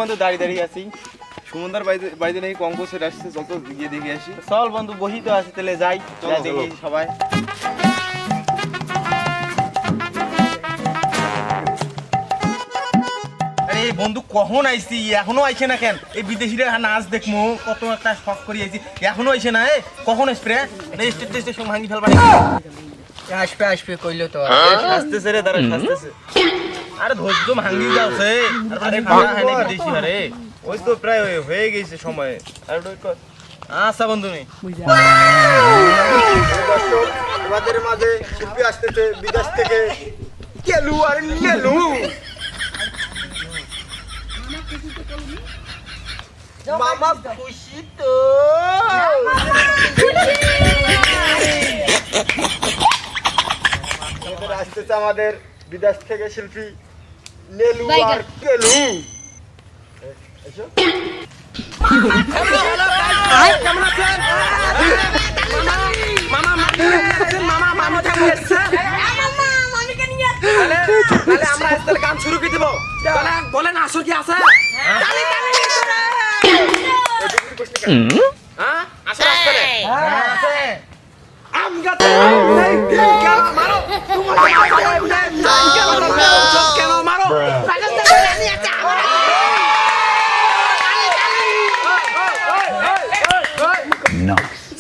বন্ধু দাঁড়িয়ে আছি। সুমনদার বাড়িতে নাকি কঙ্কসের আসছে, চল তো গিয়ে দেখে আসি। চল বন্ধু, বহি তো আছে, তাহলে যাই দেখি সবাই। আরে বন্ধু কখন আইছি, এখনো আইছে না কেন? এই বিদেশিরা নাচ দেখমু, কত একটা শখ করি আইছি, এখনো আইছে না। কখন আসবে রে? স্টেজ ভাঙি ফেলবা। আসবে কইলো তো আসতেছে রে, তারা আসতেছে। আরে ধৈর্য ভাঙি যাচ্ছে, আরে ফাটা হয় না বিদেশি আরে। ওই তো প্রায় হয়ে গেছে সময়। আর আচ্ছা বন্ধু নে দর্শক, আমাদের মাঝে শিল্পী আসতেছে বিদেশ থেকে। গেলু আর গেলু। মামা খুশি তো। আসতেছে আমাদের বিদেশ থেকে শিল্পী নেলু আর গেলু। গান শুরু করে দিব। বলেন আসর কি আছে? আম গাছে মারো, কেন মারো?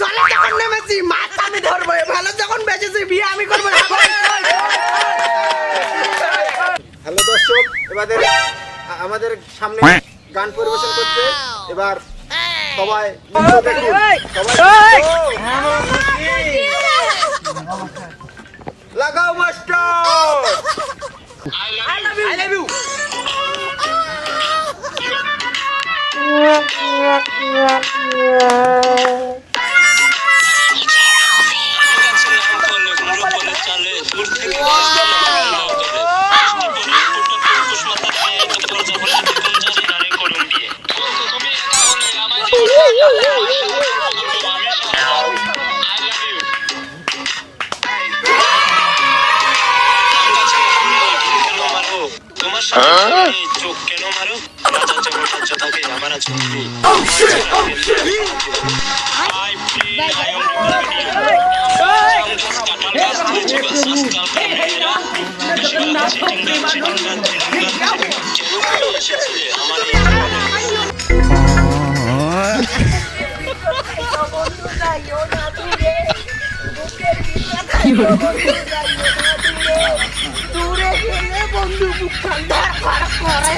জলে যখন নেমেছি মাছ আমি ধরবো, ভালো যখন বেঁচেছি বিয়ে আমি করবো। হ্যালো দর্শক, এবারে আমাদের সামনে গান পরিবেশন করছে। এবার সবাই দেখুন, লাগাও মাস্টার। I love you. চোখ কেন মারো? রাজা থাকে আমার ছবি। দূরে গেলে বন্ধু মুখ ঠান্ডা করে